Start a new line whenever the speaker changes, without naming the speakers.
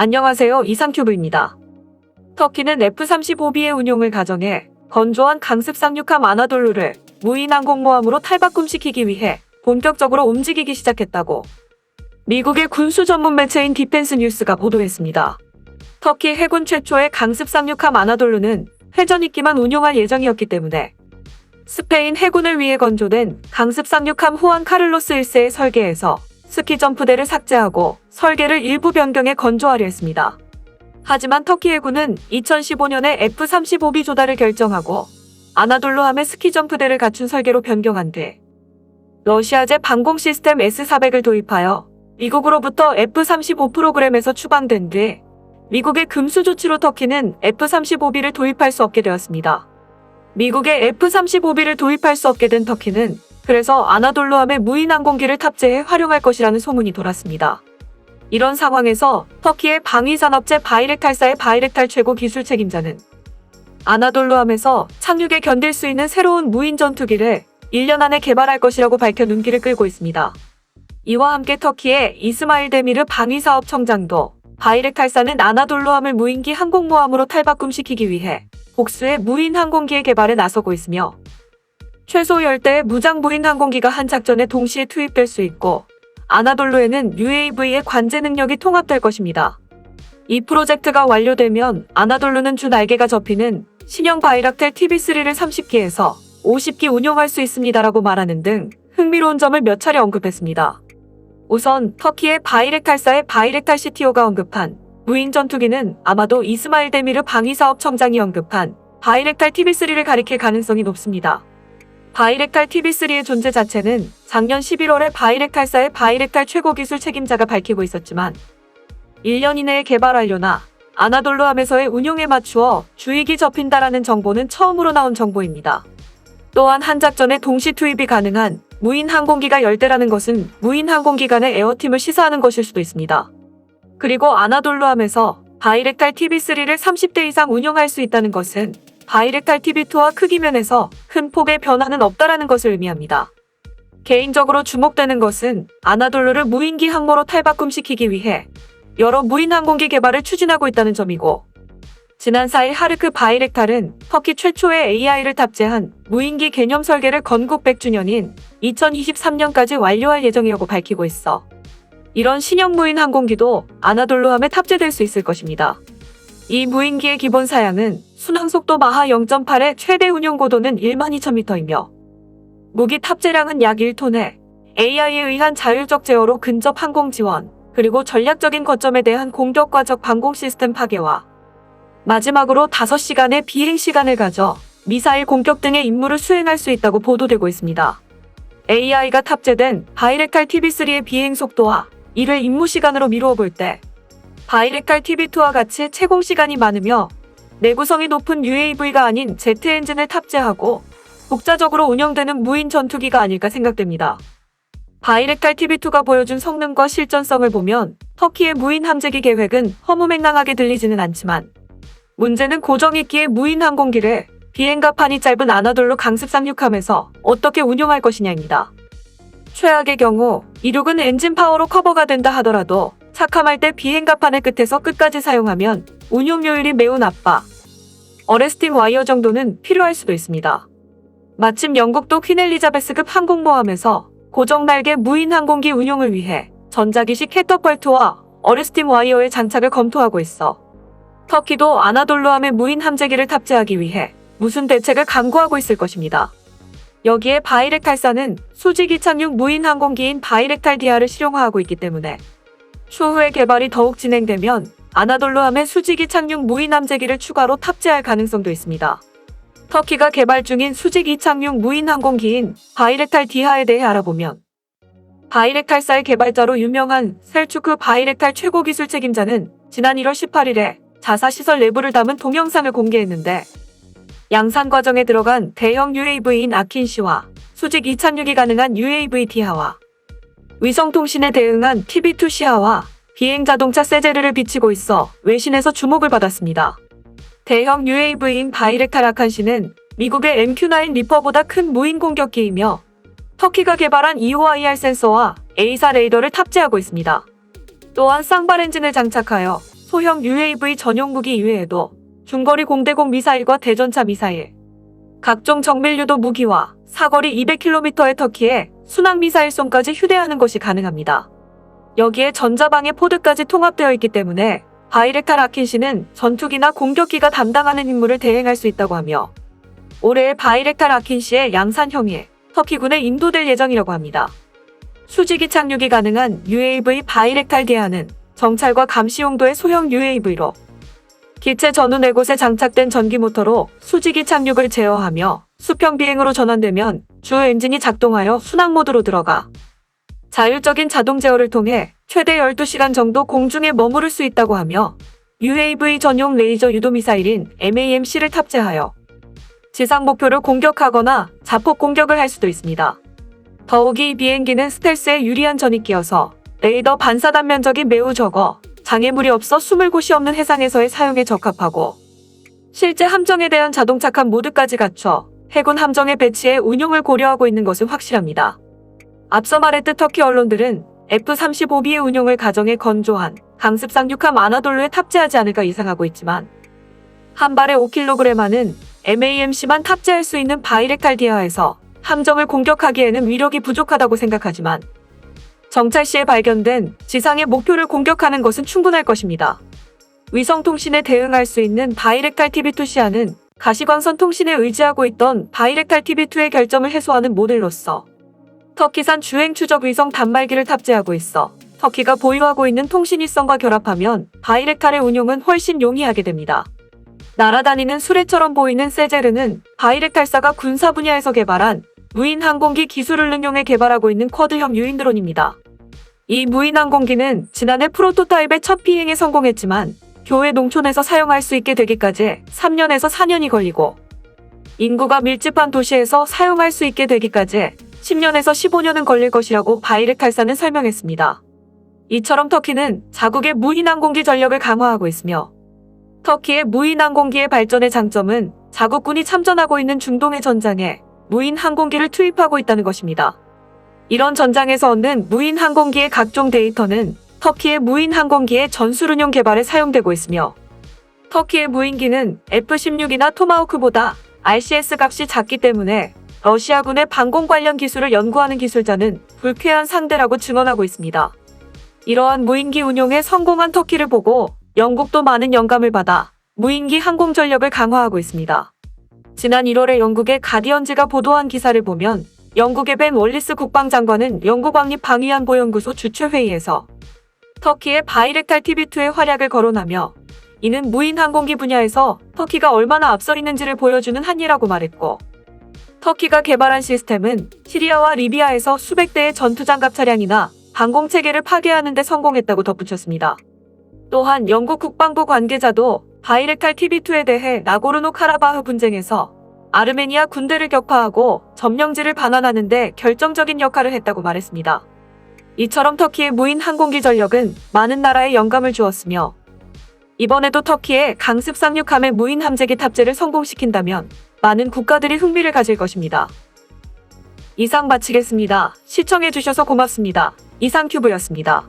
안녕하세요. 이상큐브입니다. 터키는 F-35B의 운용을 가정해 건조한 강습 상륙함 아나돌루를 무인 항공모함으로 탈바꿈시키기 위해 본격적으로 움직이기 시작했다고 미국의 군수 전문 매체인 디펜스 뉴스가 보도했습니다. 터키 해군 최초의 강습 상륙함 아나돌루는 회전 2기만 운용할 예정이었기 때문에 스페인 해군을 위해 건조된 강습 상륙함 후안 카를로스 1세의 설계에서 스키 점프대를 삭제하고 설계를 일부 변경해 건조하려 했습니다. 하지만 터키 해군은 2015년에 F-35B 조달을 결정하고 아나돌루함의 스키 점프대를 갖춘 설계로 변경한 뒤 러시아제 방공 시스템 S-400을 도입하여 미국으로부터 F-35 프로그램에서 추방된 뒤 미국의 금수 조치로 터키는 F-35B를 도입할 수 없게 되었습니다. 미국의 F-35B를 도입할 수 없게 된 터키는 그래서 아나돌루함의 무인 항공기를 탑재해 활용할 것이라는 소문이 돌았습니다. 이런 상황에서 터키의 방위산업체 바이렉탈사의 바이렉탈 최고 기술 책임자는 아나돌루함에서 착륙에 견딜 수 있는 새로운 무인 전투기를 1년 안에 개발할 것이라고 밝혀 눈길을 끌고 있습니다. 이와 함께 터키의 이스마일 데미르 방위사업청장도 바이렉탈사는 아나돌루함을 무인기 항공모함으로 탈바꿈시키기 위해 복수의 무인 항공기의 개발에 나서고 있으며 최소 10대의 무장 무인 항공기가 한 작전에 동시에 투입될 수 있고 아나돌루에는 UAV의 관제 능력이 통합될 것입니다. 이 프로젝트가 완료되면 아나돌루는 주 날개가 접히는 신형 바이락텔 TB3를 30기에서 50기 운용할 수 있습니다라고 말하는 등 흥미로운 점을 몇 차례 언급했습니다. 우선 터키의 바이렉탈사의 바이렉탈 CTO가 언급한 무인 전투기는 아마도 이스마일 데미르 방위사업청장이 언급한 바이렉탈 TB3를 가리킬 가능성이 높습니다. 바이렉탈 TB3의 존재 자체는 작년 11월에 바이렉탈사의 바이렉탈 최고 기술 책임자가 밝히고 있었지만 1년 이내에 개발 완료나 아나돌루함에서의 운용에 맞추어 주익이 접힌다라는 정보는 처음으로 나온 정보입니다. 또한 한 작전에 동시 투입이 가능한 무인 항공기가 10대라는 것은 무인 항공기 간의 에어팀을 시사하는 것일 수도 있습니다. 그리고 아나돌루함에서 바이렉탈 TB3를 30대 이상 운용할 수 있다는 것은 바이렉탈 TB2와 크기 면에서 큰 폭의 변화는 없다라는 것을 의미합니다. 개인적으로 주목되는 것은 아나돌루를 무인기 항모로 탈바꿈시키기 위해 여러 무인 항공기 개발을 추진하고 있다는 점이고 지난 4일 하르크 바이렉탈은 터키 최초의 AI를 탑재한 무인기 개념 설계를 건국 100주년인 2023년까지 완료할 예정이라고 밝히고 있어 이런 신형 무인 항공기도 아나돌루함에 탑재될 수 있을 것입니다. 이 무인기의 기본 사양은 순항속도 마하 0.8의 최대 운용 고도는 12,000m이며 무기 탑재량은 약 1톤에 AI에 의한 자율적 제어로 근접 항공 지원, 그리고 전략적인 거점에 대한 공격과 적 방공 시스템 파괴와 마지막으로 5시간의 비행 시간을 가져 미사일 공격 등의 임무를 수행할 수 있다고 보도되고 있습니다. AI가 탑재된 바이렉탈 TB3의 비행 속도와 이를 임무 시간으로 미루어 볼 때 바이렉탈 TB2와 같이 채공 시간이 많으며 내구성이 높은 UAV가 아닌 제트 엔진을 탑재하고 독자적으로 운영되는 무인 전투기가 아닐까 생각됩니다. 바이렉탈 TB2가 보여준 성능과 실전성을 보면 터키의 무인 함재기 계획은 허무맹랑하게 들리지는 않지만 문제는 고정익기의 무인 항공기를 비행가판이 짧은 아나돌루 강습 상륙함에서 어떻게 운용할 것이냐입니다. 최악의 경우 이륙은 엔진 파워로 커버가 된다 하더라도 착함할 때 비행가판의 끝에서 끝까지 사용하면 운용효율이 매우 나빠 어레스팅 와이어 정도는 필요할 수도 있습니다. 마침 영국도 퀸 엘리자베스급 항공모함에서 고정날개 무인 항공기 운용을 위해 전자기식 캐터펄트와 어레스팅 와이어의 장착을 검토하고 있어 터키도 아나돌루함의 무인 함재기를 탑재하기 위해 무슨 대책을 강구하고 있을 것입니다. 여기에 바이렉탈사는 수직 이착륙 무인 항공기인 바이렉탈 디아를 실용화하고 있기 때문에 추후에 개발이 더욱 진행되면 아나돌루함의 수직 이착륙 무인 함재기를 추가로 탑재할 가능성도 있습니다. 터키가 개발 중인 수직 이착륙 무인 항공기인 바이렉탈 디하에 대해 알아보면 바이렉탈사의 개발자로 유명한 셀추크 바이렉탈 최고 기술 책임자는 지난 1월 18일에 자사 시설 내부를 담은 동영상을 공개했는데 양산 과정에 들어간 대형 UAV인 아킨시와 수직 이착륙이 가능한 UAV 디하와 위성통신에 대응한 TB2 시하와 비행자동차 세제르를 비치고 있어 외신에서 주목을 받았습니다. 대형 UAV인 바이렉탈 아칸시는 미국의 MQ-9 리퍼보다 큰 무인 공격기이며 터키가 개발한 EOIR 센서와 A사 레이더를 탑재하고 있습니다. 또한 쌍발 엔진을 장착하여 소형 UAV 전용 무기 이외에도 중거리 공대공 미사일과 대전차 미사일, 각종 정밀유도 무기와 사거리 200km의 터키에 순항미사일송까지 휴대하는 것이 가능합니다. 여기에 전자방해 포드까지 통합되어 있기 때문에 바이렉탈 아킨시는 전투기나 공격기가 담당하는 임무를 대행할 수 있다고 하며 올해 바이렉탈 아킨시의 양산형이 터키군에 인도될 예정이라고 합니다. 수직이 착륙이 가능한 UAV 바이렉탈 대하는 정찰과 감시 용도의 소형 UAV로 기체 전후 4곳에 장착된 전기 모터로 수직이 착륙을 제어하며 수평 비행으로 전환되면 주 엔진이 작동하여 순항 모드로 들어가 자율적인 자동 제어를 통해 최대 12시간 정도 공중에 머무를 수 있다고 하며 UAV 전용 레이저 유도 미사일인 MAMC를 탑재하여 지상 목표를 공격하거나 자폭 공격을 할 수도 있습니다. 더욱이 이 비행기는 스텔스에 유리한 전익기여서 레이더 반사단 면적이 매우 적어 장애물이 없어 숨을 곳이 없는 해상에서의 사용에 적합하고 실제 함정에 대한 자동 착륙 모드까지 갖춰 해군 함정에 배치해 운용을 고려하고 있는 것은 확실합니다. 앞서 말했듯 터키 언론들은 F-35B의 운용을 가정해 건조한 강습 쌍육함 아나돌루에 탑재하지 않을까 예상하고 있지만 한 발에 5kg하는 MAMC만 탑재할 수 있는 바이렉탈 디하에서 함정을 공격하기에는 위력이 부족하다고 생각하지만 정찰 시에 발견된 지상의 목표를 공격하는 것은 충분할 것입니다. 위성통신에 대응할 수 있는 바이렉탈 TB2C아는 가시광선 통신에 의지하고 있던 바이렉탈 TB2의 결점을 해소하는 모델로서 터키산 주행 추적 위성 단말기를 탑재하고 있어 터키가 보유하고 있는 통신 위성과 결합하면 바이렉탈의 운용은 훨씬 용이하게 됩니다. 날아다니는 수레처럼 보이는 세제르는 바이렉탈사가 군사 분야에서 개발한 무인 항공기 기술을 응용해 개발하고 있는 쿼드형 유인 드론입니다. 이 무인 항공기는 지난해 프로토타입의 첫 비행에 성공했지만 교외 농촌에서 사용할 수 있게 되기까지 3년에서 4년이 걸리고 인구가 밀집한 도시에서 사용할 수 있게 되기까지 10년에서 15년은 걸릴 것이라고 바이렉탈사는 설명했습니다. 이처럼 터키는 자국의 무인 항공기 전력을 강화하고 있으며 터키의 무인 항공기의 발전의 장점은 자국군이 참전하고 있는 중동의 전장에 무인 항공기를 투입하고 있다는 것입니다. 이런 전장에서 얻는 무인 항공기의 각종 데이터는 터키의 무인 항공기의 전술운용 개발에 사용되고 있으며 터키의 무인기는 F-16이나 토마호크보다 RCS 값이 작기 때문에 러시아군의 방공 관련 기술을 연구하는 기술자는 불쾌한 상대라고 증언하고 있습니다. 이러한 무인기 운용에 성공한 터키를 보고 영국도 많은 영감을 받아 무인기 항공 전력을 강화하고 있습니다. 지난 1월에 영국의 가디언즈가 보도한 기사를 보면 영국의 벤 월리스 국방장관은 영국 왕립방위안보연구소 주최회의에서 터키의 바이렉탈 TB2의 활약을 거론하며 이는 무인 항공기 분야에서 터키가 얼마나 앞서 있는지를 보여주는 한이라고 말했고 터키가 개발한 시스템은 시리아와 리비아에서 수백 대의 전투장갑 차량이나 방공체계를 파괴하는 데 성공했다고 덧붙였습니다. 또한 영국 국방부 관계자도 바이렉탈 TB2에 대해 나고르노 카라바흐 분쟁에서 아르메니아 군대를 격파하고 점령지를 반환하는 데 결정적인 역할을 했다고 말했습니다. 이처럼 터키의 무인 항공기 전력은 많은 나라에 영감을 주었으며 이번에도 터키의 강습 쌍육함의 무인 함재기 탑재를 성공시킨다면 많은 국가들이 흥미를 가질 것입니다. 이상 마치겠습니다. 시청해주셔서 고맙습니다. 이상큐브였습니다.